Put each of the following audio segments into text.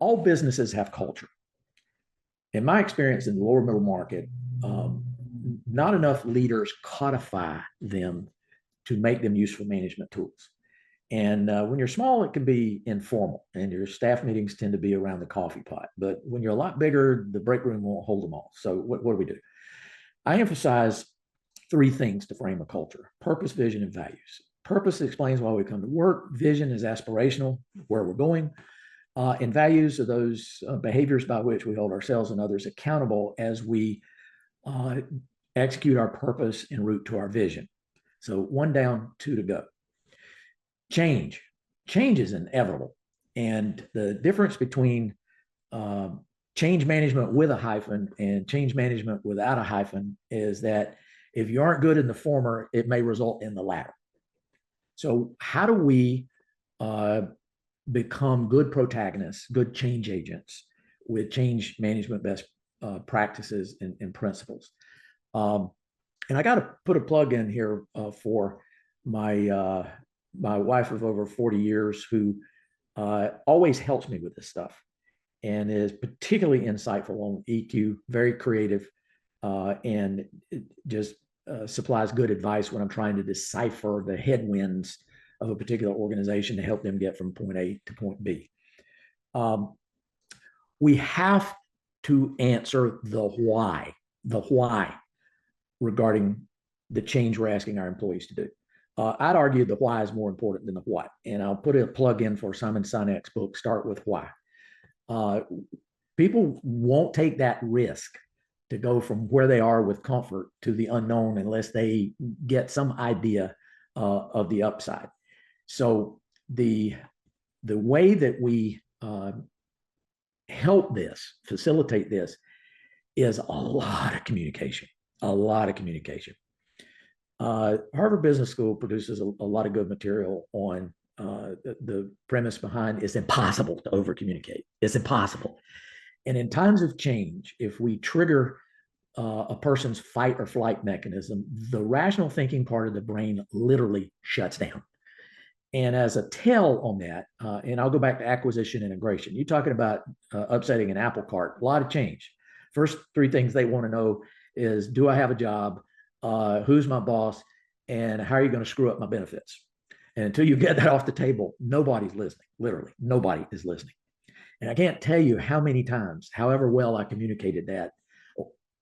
all businesses have culture. In my experience in the lower middle market, not enough leaders codify them to make them useful management tools. And when you're small, it can be informal, and your staff meetings tend to be around the coffee pot. But when you're a lot bigger, the break room won't hold them all. So what do we do? I emphasize three things to frame a culture: purpose, vision, and values. Purpose explains why we come to work. Vision is aspirational, where we're going. And values are those behaviors by which we hold ourselves and others accountable as we execute our purpose en route to our vision. So one down, two to go. Change is inevitable. And the difference between change management with a hyphen and change management without a hyphen is that if you aren't good in the former, it may result in the latter. So how do we become good protagonists, good change agents with change management best practices and principles? And I got to put a plug in here for my my wife of over 40 years, who always helps me with this stuff and is particularly insightful on EQ, very creative, and just supplies good advice when I'm trying to decipher the headwinds of a particular organization to help them get from point A to point B. We have to answer the why regarding the change we're asking our employees to do. I'd argue the why is more important than the what. And I'll put a plug in for Simon Sinek's book, Start With Why. People won't take that risk to go from where they are with comfort to the unknown unless they get some idea of the upside. So the way that we help this, facilitate this, is a lot of communication, Harvard Business School produces a lot of good material on the premise behind it's impossible to over communicate. It's impossible. And in times of change, if we trigger a person's fight or flight mechanism, the rational thinking part of the brain literally shuts down. And as a tell on that, and I'll go back to acquisition integration, you're talking about upsetting an apple cart, a lot of change. First three things they want to know is, do I have a job? Who's my boss? And how are you going to screw up my benefits? And until you get that off the table, nobody's listening. Literally, nobody is listening. And I can't tell you how many times, however well I communicated that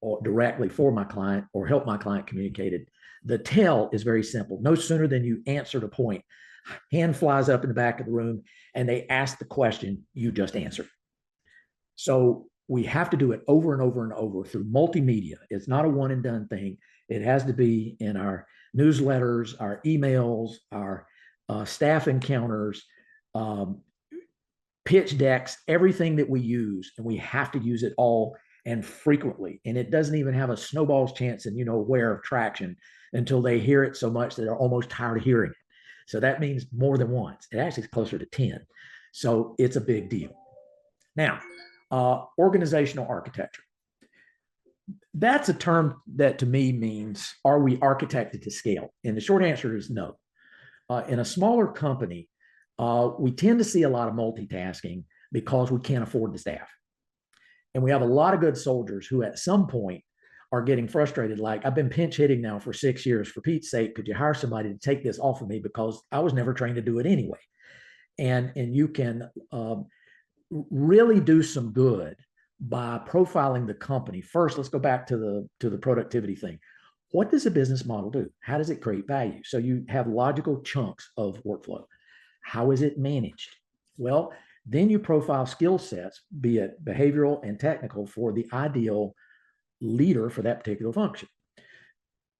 or directly for my client or help my client communicate it, the tell is very simple. No sooner than you answer the point, hand flies up in the back of the room and they ask the question you just answered. So we have to do it over and over and over through multimedia. It's not a one and done thing. It has to be in our newsletters, our emails, our staff encounters, pitch decks, everything that we use, and we have to use it all and frequently. And it doesn't even have a snowball's chance and where of traction until they hear it so much that they're almost tired of hearing it. So that means more than once. It actually is closer to 10. So it's a big deal. Now, organizational architecture. That's a term that to me means, are we architected to scale? And the short answer is no. In a smaller company, we tend to see a lot of multitasking because we can't afford the staff. And we have a lot of good soldiers who at some point are getting frustrated, like, I've been pinch hitting now for 6 years. For Pete's sake, could you hire somebody to take this off of me, because I was never trained to do it anyway. And you can really do some good by profiling the company. First, let's go back to the productivity thing. What does a business model do? How does it create value? So you have logical chunks of workflow. How is it managed? Well, then you profile skill sets, be it behavioral and technical, for the ideal leader for that particular function.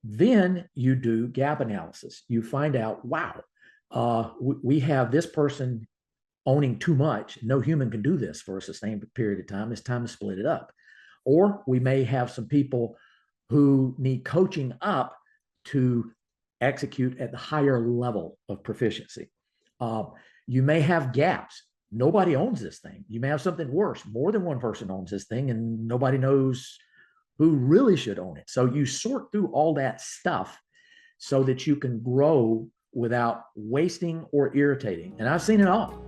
Then you do gap analysis. You find out, wow, we have this person owning too much. No human can do this for a sustained period of time. It's time to split it up. Or we may have some people who need coaching up to execute at the higher level of proficiency. You may have gaps. Nobody owns this thing. You may have something worse. More than one person owns this thing and nobody knows who really should own it. So you sort through all that stuff so that you can grow without wasting or irritating. And I've seen it all.